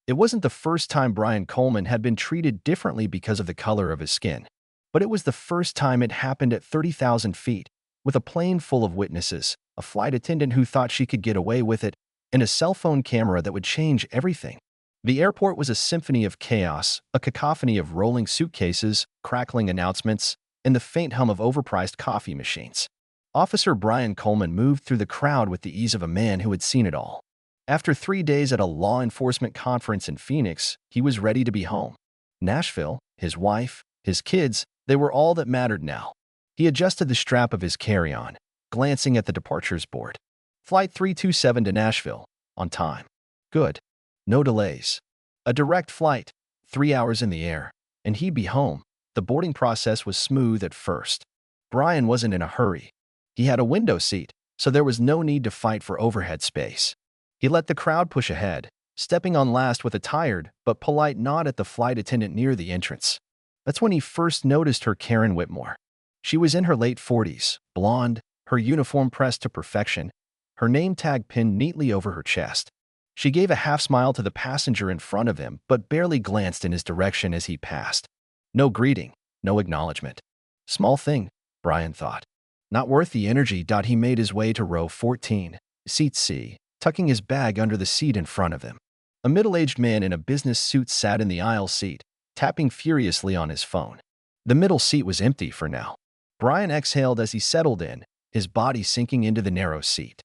It wasn't the first time Brian Coleman had been treated differently because of the color of his skin, but it was the first time it happened at 30,000 feet, with a plane full of witnesses, a flight attendant who thought she could get away with it, and a cell phone camera that would change everything. The airport was a symphony of chaos, a cacophony of rolling suitcases, crackling announcements, and the faint hum of overpriced coffee machines. Officer Brian Coleman moved through the crowd with the ease of a man who had seen it all. After 3 days at a law enforcement conference in Phoenix, he was ready to be home. Nashville, his wife, his kids, they were all that mattered now. He adjusted the strap of his carry-on, glancing at the departures board. Flight 327 to Nashville, on time. Good. No delays. A direct flight, 3 hours in the air, and he'd be home. The boarding process was smooth at first. Brian wasn't in a hurry. He had a window seat, so there was no need to fight for overhead space. He let the crowd push ahead, stepping on last with a tired but polite nod at the flight attendant near the entrance. That's when he first noticed her, Karen Whitmore. She was in her late 40s, blonde, her uniform pressed to perfection, her name tag pinned neatly over her chest. She gave a half-smile to the passenger in front of him, but barely glanced in his direction as he passed. No greeting, no acknowledgement. Small thing, Brian thought. Not worth the energy. He made his way to row 14, seat C, tucking his bag under the seat in front of him. A middle-aged man in a business suit sat in the aisle seat, tapping furiously on his phone. The middle seat was empty for now. Brian exhaled as he settled in, his body sinking into the narrow seat.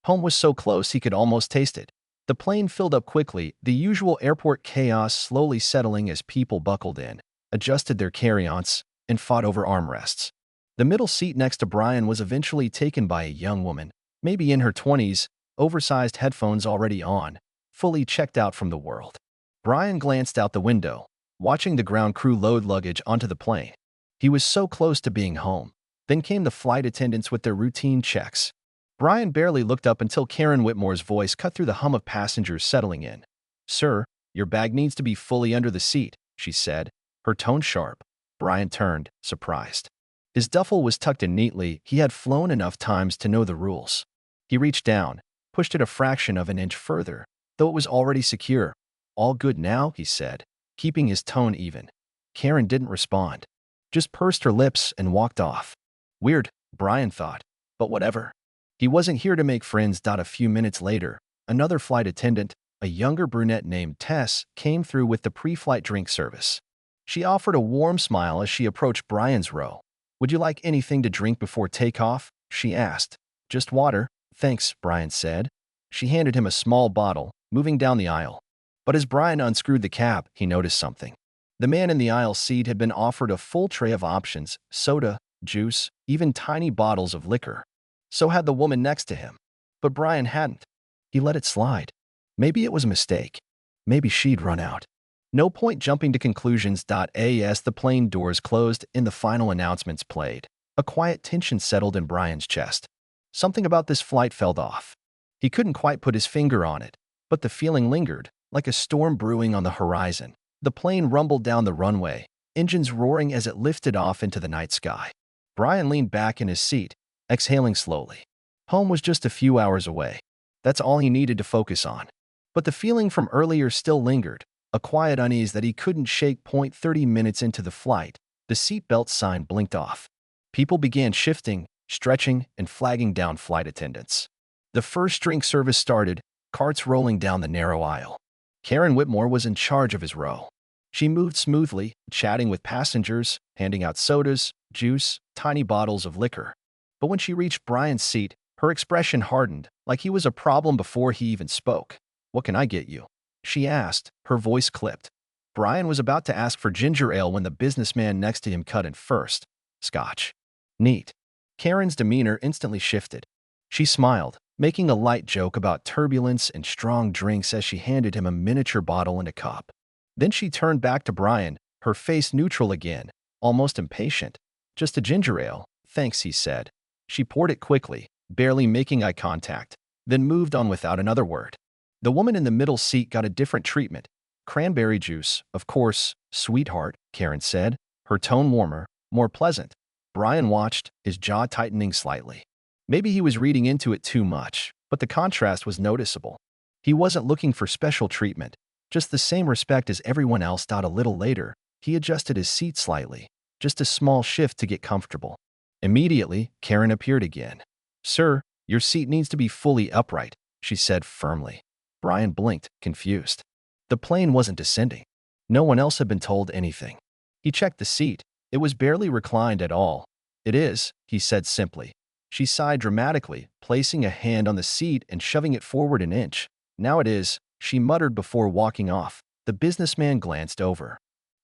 Home was so close he could almost taste it. The plane filled up quickly, the usual airport chaos slowly settling as people buckled in, adjusted their carry-ons, and fought over armrests. The middle seat next to Brian was eventually taken by a young woman, maybe in her 20s, oversized headphones already on, fully checked out from the world. Brian glanced out the window, watching the ground crew load luggage onto the plane. He was so close to being home. Then came the flight attendants with their routine checks. Brian barely looked up until Karen Whitmore's voice cut through the hum of passengers settling in. "Sir, your bag needs to be fully under the seat," she said, her tone sharp. Brian turned, surprised. His duffel was tucked in neatly. He had flown enough times to know the rules. He reached down, pushed it a fraction of an inch further, though it was already secure. "All good now," he said, keeping his tone even. Karen didn't respond, just pursed her lips and walked off. Weird, Brian thought, but whatever. He wasn't here to make friends. A few minutes later, another flight attendant, a younger brunette named Tess, came through with the pre-flight drink service. She offered a warm smile as she approached Brian's row. "Would you like anything to drink before takeoff?" she asked. "Just water, thanks," Brian said. She handed him a small bottle, moving down the aisle. But as Brian unscrewed the cap, he noticed something. The man in the aisle seat had been offered a full tray of options: soda, juice, even tiny bottles of liquor. So had the woman next to him. But Brian hadn't. He let it slide. Maybe it was a mistake. Maybe she'd run out. No point jumping to conclusions. As the plane doors closed and the final announcements played, a quiet tension settled in Brian's chest. Something about this flight felt off. He couldn't quite put his finger on it, but the feeling lingered, like a storm brewing on the horizon. The plane rumbled down the runway, engines roaring as it lifted off into the night sky. Brian leaned back in his seat, exhaling slowly. Home was just a few hours away. That's all he needed to focus on. But the feeling from earlier still lingered, a quiet unease that he couldn't shake. 30 minutes into the flight, the seatbelt sign blinked off. People began shifting, stretching, and flagging down flight attendants. The first drink service started, carts rolling down the narrow aisle. Karen Whitmore was in charge of his row. She moved smoothly, chatting with passengers, handing out sodas, juice, tiny bottles of liquor. But when she reached Brian's seat, her expression hardened, like he was a problem before he even spoke. "What can I get you?" she asked, her voice clipped. Brian was about to ask for ginger ale when the businessman next to him cut in first. "Scotch." "Neat." Karen's demeanor instantly shifted. She smiled, making a light joke about turbulence and strong drinks as she handed him a miniature bottle and a cup. Then she turned back to Brian, her face neutral again, almost impatient. "Just a ginger ale, thanks," he said. She poured it quickly, barely making eye contact, then moved on without another word. The woman in the middle seat got a different treatment. "Cranberry juice, of course, sweetheart," Karen said, her tone warmer, more pleasant. Brian watched, his jaw tightening slightly. Maybe he was reading into it too much, but the contrast was noticeable. He wasn't looking for special treatment. Just the same respect as everyone else. A little later, he adjusted his seat slightly, just a small shift to get comfortable. Immediately, Karen appeared again. Sir, your seat needs to be fully upright, she said firmly. Brian blinked, confused. The plane wasn't descending. No one else had been told anything. He checked the seat. It was barely reclined at all. It is, he said simply. She sighed dramatically, placing a hand on the seat and shoving it forward an inch. Now it is, she muttered before walking off. The businessman glanced over,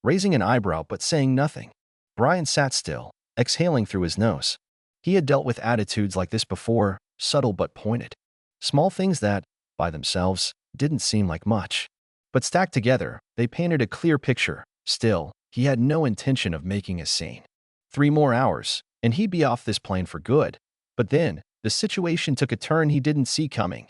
raising an eyebrow but saying nothing. Brian sat still, exhaling through his nose. He had dealt with attitudes like this before, subtle but pointed. Small things that, by themselves, didn't seem like much. But stacked together, they painted a clear picture. Still, he had no intention of making a scene. 3 more hours, and he'd be off this plane for good. But then, the situation took a turn he didn't see coming.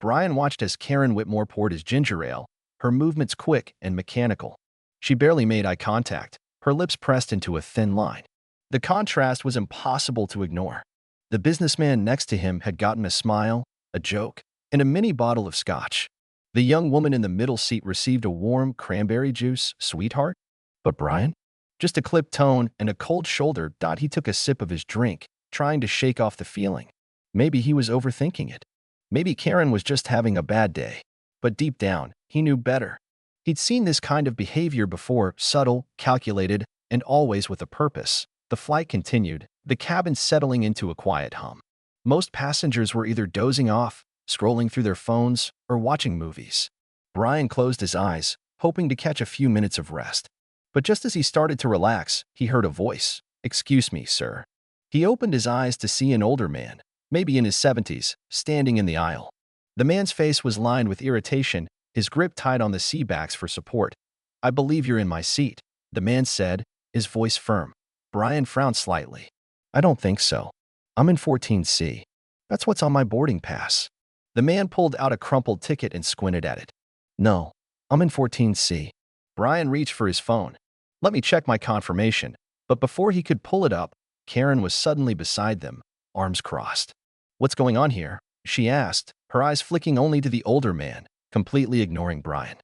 Brian watched as Karen Whitmore poured his ginger ale, her movements quick and mechanical. She barely made eye contact, her lips pressed into a thin line. The contrast was impossible to ignore. The businessman next to him had gotten a smile, a joke, and a mini bottle of scotch. The young woman in the middle seat received a warm cranberry juice, sweetheart. But Brian? Just a clipped tone and a cold shoulder. He took a sip of his drink, trying to shake off the feeling. Maybe he was overthinking it. Maybe Karen was just having a bad day. But deep down, he knew better. He'd seen this kind of behavior before, subtle, calculated, and always with a purpose. The flight continued, the cabin settling into a quiet hum. Most passengers were either dozing off, scrolling through their phones, or watching movies. Brian closed his eyes, hoping to catch a few minutes of rest. But just as he started to relax, he heard a voice. "Excuse me, sir." He opened his eyes to see an older man, maybe in his 70s, standing in the aisle. The man's face was lined with irritation, his grip tight on the seatbacks for support. "I believe you're in my seat," the man said, his voice firm. Brian frowned slightly. "I don't think so. I'm in 14C. That's what's on my boarding pass." The man pulled out a crumpled ticket and squinted at it. "No, I'm in 14C. Brian reached for his phone. "Let me check my confirmation." But before he could pull it up, Karen was suddenly beside them, arms crossed. "What's going on here?" she asked, her eyes flicking only to the older man, completely ignoring Brian.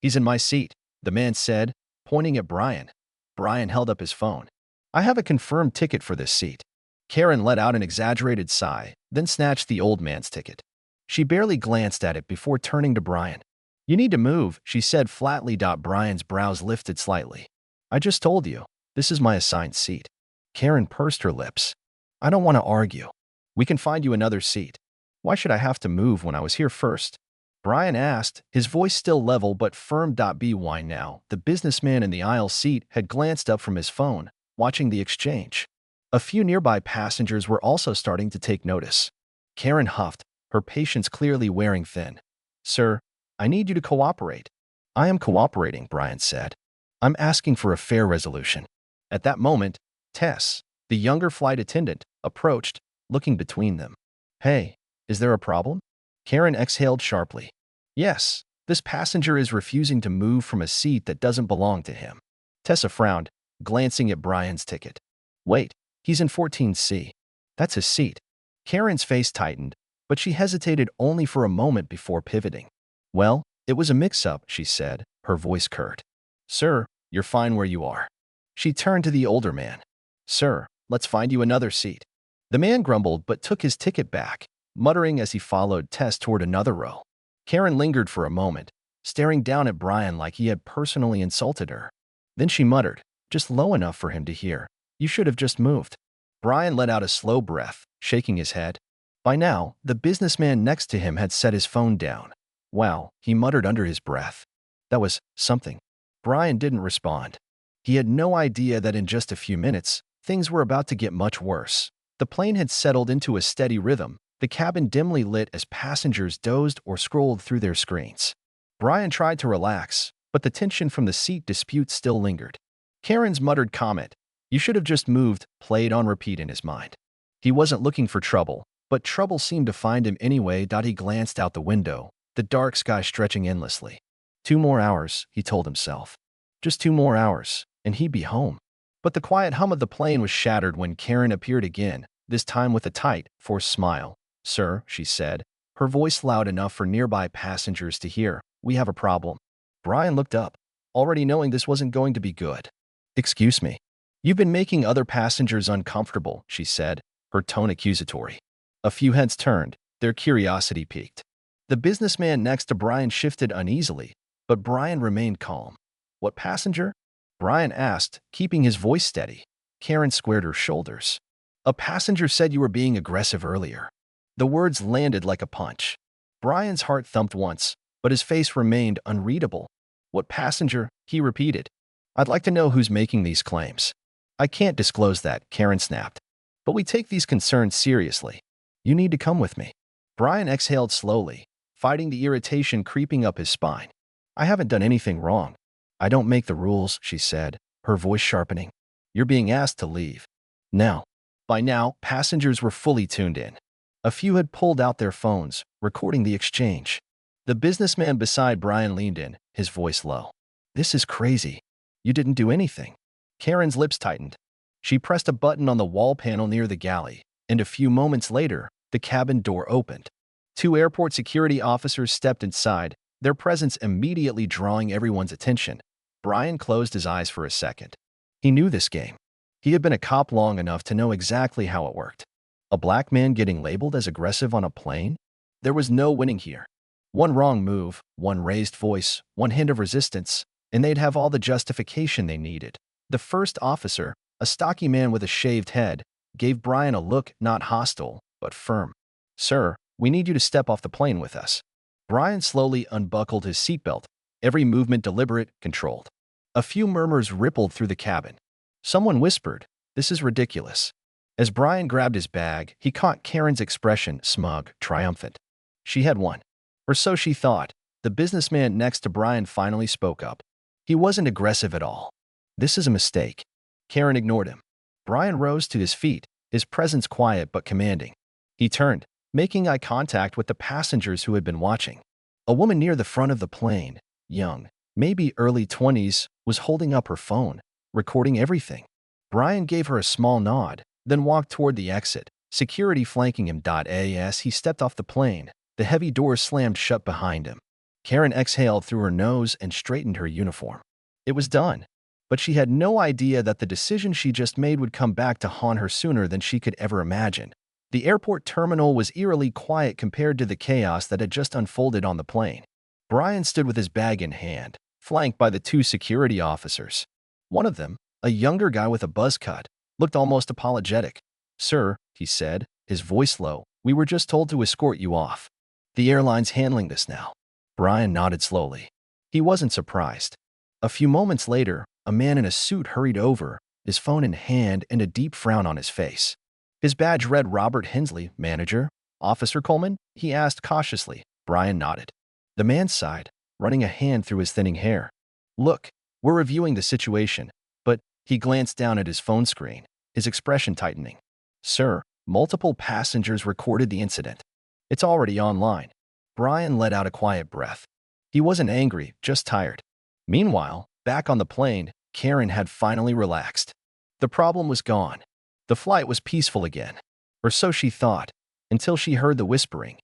"He's in my seat," the man said, pointing at Brian. Brian held up his phone. "I have a confirmed ticket for this seat." Karen let out an exaggerated sigh, then snatched the old man's ticket. She barely glanced at it before turning to Brian. "You need to move," she said flatly. Brian's brows lifted slightly. "I just told you, this is my assigned seat." Karen pursed her lips. "I don't want to argue. We can find you another seat." "Why should I have to move when I was here first?" Brian asked, his voice still level but firm. By now, the businessman in the aisle seat had glanced up from his phone, watching the exchange. A few nearby passengers were also starting to take notice. Karen huffed, her patience clearly wearing thin. "Sir, I need you to cooperate." "I am cooperating," Brian said. "I'm asking for a fair resolution." At that moment, Tess, the younger flight attendant, approached, looking between them. "Hey, is there a problem?" Karen exhaled sharply. "Yes, this passenger is refusing to move from a seat that doesn't belong to him." Tessa frowned, glancing at Brian's ticket. "Wait, he's in 14C. That's his seat." Karen's face tightened, but she hesitated only for a moment before pivoting. "Well, it was a mix-up," she said, her voice curt. "Sir, you're fine where you are." She turned to the older man. "Sir, let's find you another seat." The man grumbled but took his ticket back, muttering as he followed Tess toward another row. Karen lingered for a moment, staring down at Brian like he had personally insulted her. Then she muttered, just low enough for him to hear, "You should have just moved." Brian let out a slow breath, shaking his head. By now, the businessman next to him had set his phone down. "Wow," he muttered under his breath. "That was something." Brian didn't respond. He had no idea that in just a few minutes, things were about to get much worse. The plane had settled into a steady rhythm, the cabin dimly lit as passengers dozed or scrolled through their screens. Brian tried to relax, but the tension from the seat dispute still lingered. Karen's muttered comment, "You should have just moved," played on repeat in his mind. He wasn't looking for trouble, but trouble seemed to find him anyway. He glanced out the window, the dark sky stretching endlessly. 2 more hours, he told himself. Just 2 more hours, and he'd be home. But the quiet hum of the plane was shattered when Karen appeared again, this time with a tight, forced smile. "Sir," she said, her voice loud enough for nearby passengers to hear, "we have a problem." Brian looked up, already knowing this wasn't going to be good. Excuse me. You've been making other passengers uncomfortable, she said, her tone accusatory. A few heads turned, their curiosity piqued. The businessman next to Brian shifted uneasily, but Brian remained calm. What passenger? Brian asked, keeping his voice steady. Karen squared her shoulders. A passenger said you were being aggressive earlier. The words landed like a punch. Brian's heart thumped once, but his face remained unreadable. What passenger? He repeated. I'd like to know who's making these claims. I can't disclose that, Karen snapped. But we take these concerns seriously. You need to come with me. Brian exhaled slowly, fighting the irritation creeping up his spine. I haven't done anything wrong. I don't make the rules, she said, her voice sharpening. You're being asked to leave. Now. By now, passengers were fully tuned in. A few had pulled out their phones, recording the exchange. The businessman beside Brian leaned in, his voice low. This is crazy. You didn't do anything. Karen's lips tightened. She pressed a button on the wall panel near the galley, and a few moments later, the cabin door opened. Two airport security officers stepped inside, their presence immediately drawing everyone's attention. Brian closed his eyes for a second. He knew this game. He had been a cop long enough to know exactly how it worked. A black man getting labeled as aggressive on a plane? There was no winning here. One wrong move, one raised voice, one hint of resistance, and they'd have all the justification they needed. The first officer, a stocky man with a shaved head, gave Brian a look not hostile, but firm. Sir, we need you to step off the plane with us. Brian slowly unbuckled his seatbelt, every movement deliberate, controlled. A few murmurs rippled through the cabin. Someone whispered, "This is ridiculous." As Brian grabbed his bag, he caught Karen's expression, smug, triumphant. She had won. Or so she thought. The businessman next to Brian finally spoke up. He wasn't aggressive at all. This is a mistake. Karen ignored him. Brian rose to his feet, his presence quiet but commanding. He turned, making eye contact with the passengers who had been watching. A woman near the front of the plane, young, maybe early 20s, was holding up her phone, recording everything. Brian gave her a small nod, then walked toward the exit, security flanking him. As he stepped off the plane, the heavy doors slammed shut behind him. Karen exhaled through her nose and straightened her uniform. It was done, but she had no idea that the decision she just made would come back to haunt her sooner than she could ever imagine. The airport terminal was eerily quiet compared to the chaos that had just unfolded on the plane. Brian stood with his bag in hand, flanked by the two security officers. One of them, a younger guy with a buzz cut, looked almost apologetic. Sir, he said, his voice low, we were just told to escort you off. The airline's handling this now. Brian nodded slowly. He wasn't surprised. A few moments later, a man in a suit hurried over, his phone in hand and a deep frown on his face. His badge read Robert Hensley, manager. Officer Coleman? He asked cautiously. Brian nodded. The man sighed, running a hand through his thinning hair. Look, we're reviewing the situation, but he glanced down at his phone screen, his expression tightening. Sir, multiple passengers recorded the incident. It's already online. Brian let out a quiet breath. He wasn't angry, just tired. Meanwhile, back on the plane, Karen had finally relaxed. The problem was gone. The flight was peaceful again. Or so she thought, until she heard the whispering.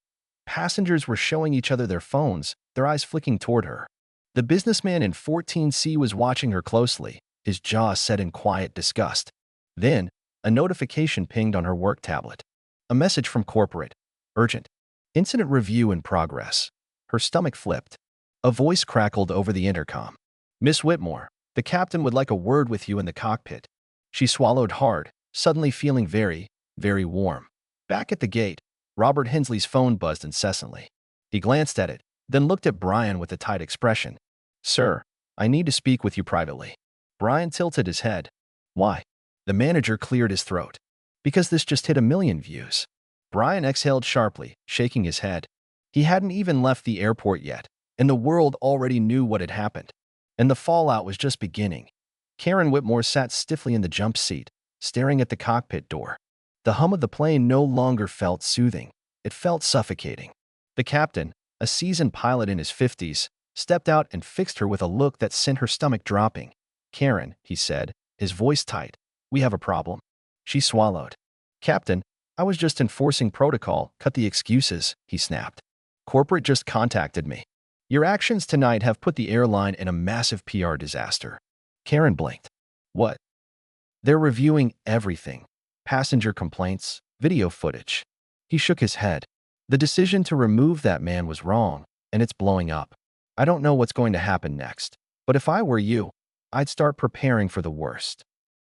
Passengers were showing each other their phones, their eyes flicking toward her. The businessman in 14C was watching her closely, his jaw set in quiet disgust. Then, a notification pinged on her work tablet. A message from corporate. Urgent. Incident review in progress. Her stomach flipped. A voice crackled over the intercom. Miss Whitmore, the captain would like a word with you in the cockpit. She swallowed hard, suddenly feeling very, very warm. Back at the gate, Robert Hensley's phone buzzed incessantly. He glanced at it, then looked at Brian with a tight expression. Sir, I need to speak with you privately. Brian tilted his head. Why? The manager cleared his throat. Because this just hit 1 million views. Brian exhaled sharply, shaking his head. He hadn't even left the airport yet, and the world already knew what had happened. And the fallout was just beginning. Karen Whitmore sat stiffly in the jump seat, staring at the cockpit door. The hum of the plane no longer felt soothing. It felt suffocating. The captain, a seasoned pilot in his 50s, stepped out and fixed her with a look that sent her stomach dropping. Karen, he said, his voice tight, we have a problem. She swallowed. Captain, I was just enforcing protocol, cut the excuses, he snapped. Corporate just contacted me. Your actions tonight have put the airline in a massive PR disaster. Karen blinked. What? They're reviewing everything. Passenger complaints, video footage. He shook his head. The decision to remove that man was wrong, and it's blowing up. I don't know what's going to happen next, but if I were you, I'd start preparing for the worst.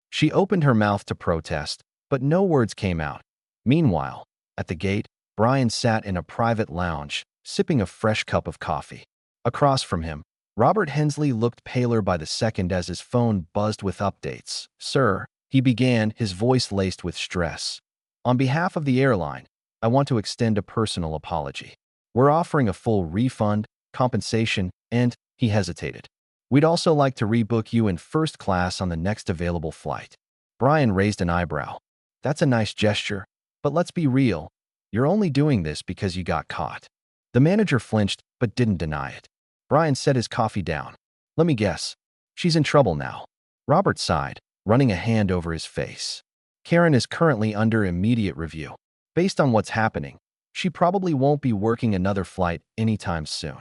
She opened her mouth to protest, but no words came out. Meanwhile, at the gate, Brian sat in a private lounge, sipping a fresh cup of coffee. Across from him, Robert Hensley looked paler by the second as his phone buzzed with updates. Sir, he began, his voice laced with stress. On behalf of the airline, I want to extend a personal apology. We're offering a full refund, compensation, and, he hesitated. We'd also like to rebook you in first class on the next available flight. Brian raised an eyebrow. That's a nice gesture, but let's be real. You're only doing this because you got caught. The manager flinched, but didn't deny it. Brian set his coffee down. Let me guess. She's in trouble now. Robert sighed, running a hand over his face. Karen is currently under immediate review. Based on what's happening, she probably won't be working another flight anytime soon.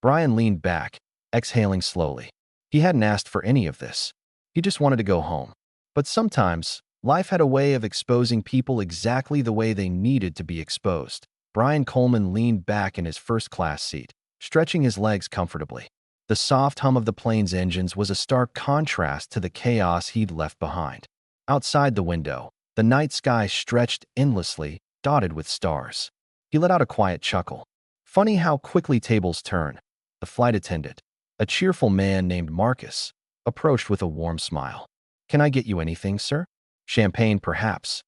Brian leaned back, exhaling slowly. He hadn't asked for any of this. He just wanted to go home. But sometimes, life had a way of exposing people exactly the way they needed to be exposed. Brian Coleman leaned back in his first-class seat, stretching his legs comfortably. The soft hum of the plane's engines was a stark contrast to the chaos he'd left behind. Outside the window, the night sky stretched endlessly, dotted with stars. He let out a quiet chuckle. Funny how quickly tables turn. The flight attendant, a cheerful man named Marcus, approached with a warm smile. Can I get you anything, sir? Champagne, perhaps.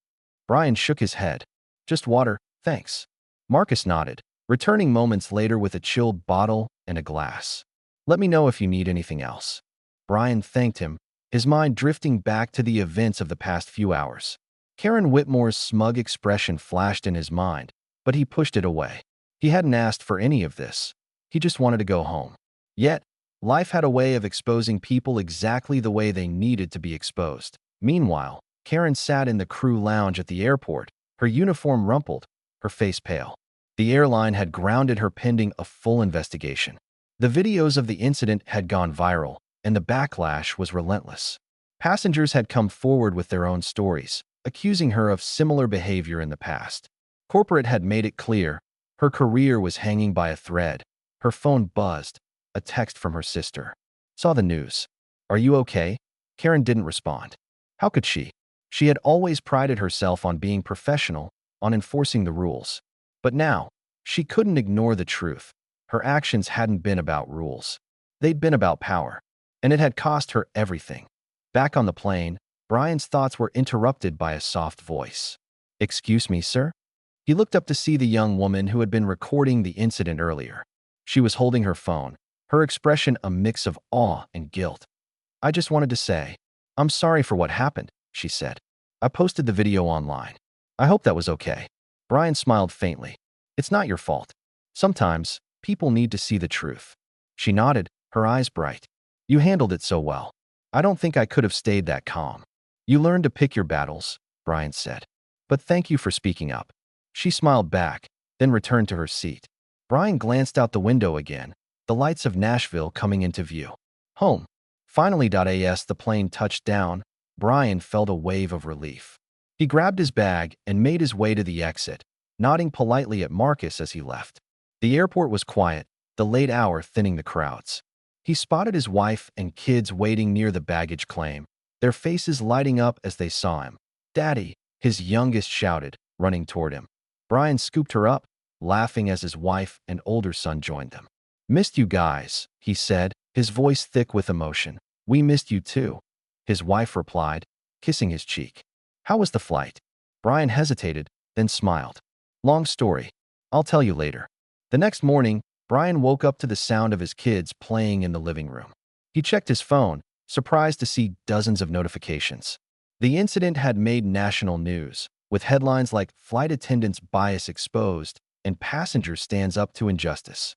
Brian shook his head. Just water, thanks. Marcus nodded, returning moments later with a chilled bottle and a glass. Let me know if you need anything else. Brian thanked him, his mind drifting back to the events of the past few hours. Karen Whitmore's smug expression flashed in his mind, but he pushed it away. He hadn't asked for any of this. He just wanted to go home. Yet, life had a way of exposing people exactly the way they needed to be exposed. Meanwhile, Karen sat in the crew lounge at the airport, her uniform rumpled, her face pale. The airline had grounded her pending a full investigation. The videos of the incident had gone viral, and the backlash was relentless. Passengers had come forward with their own stories, accusing her of similar behavior in the past. Corporate had made it clear her career was hanging by a thread. Her phone buzzed, a text from her sister. Saw the news. Are you okay? Karen didn't respond. How could she? She had always prided herself on being professional, on enforcing the rules. But now, she couldn't ignore the truth. Her actions hadn't been about rules. They'd been about power, and it had cost her everything. Back on the plane, Brian's thoughts were interrupted by a soft voice. Excuse me, sir? He looked up to see the young woman who had been recording the incident earlier. She was holding her phone, her expression a mix of awe and guilt. I just wanted to say, I'm sorry for what happened, she said. I posted the video online. I hope that was okay. Brian smiled faintly. It's not your fault. Sometimes, people need to see the truth. She nodded, her eyes bright. You handled it so well. I don't think I could have stayed that calm. You learned to pick your battles, Brian said. But thank you for speaking up. She smiled back, then returned to her seat. Brian glanced out the window again, the lights of Nashville coming into view. Home. Finally, as the plane touched down, Brian felt a wave of relief. He grabbed his bag and made his way to the exit, nodding politely at Marcus as he left. The airport was quiet, the late hour thinning the crowds. He spotted his wife and kids waiting near the baggage claim, their faces lighting up as they saw him. Daddy, his youngest shouted, running toward him. Brian scooped her up, laughing as his wife and older son joined them. Missed you guys, he said, his voice thick with emotion. We missed you too, his wife replied, kissing his cheek. How was the flight? Brian hesitated, then smiled. Long story. I'll tell you later. The next morning, Brian woke up to the sound of his kids playing in the living room. He checked his phone, surprised to see dozens of notifications. The incident had made national news, with headlines like Flight Attendant's Bias Exposed and Passenger Stands Up to Injustice.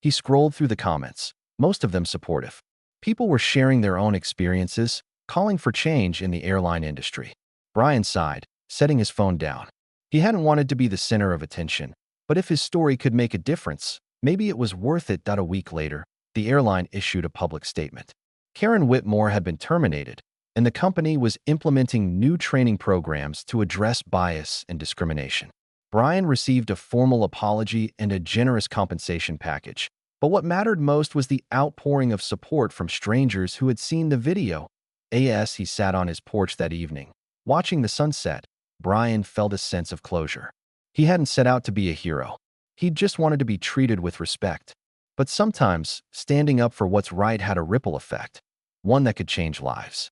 He scrolled through the comments, most of them supportive. People were sharing their own experiences, calling for change in the airline industry. Brian sighed, setting his phone down. He hadn't wanted to be the center of attention, but if his story could make a difference, Maybe it was worth it. A week later, the airline issued a public statement. Karen Whitmore had been terminated, and the company was implementing new training programs to address bias and discrimination. Brian received a formal apology and a generous compensation package. But what mattered most was the outpouring of support from strangers who had seen the video. As he sat on his porch that evening, watching the sunset, Brian felt a sense of closure. He hadn't set out to be a hero. He just wanted to be treated with respect. But sometimes, standing up for what's right had a ripple effect, one that could change lives.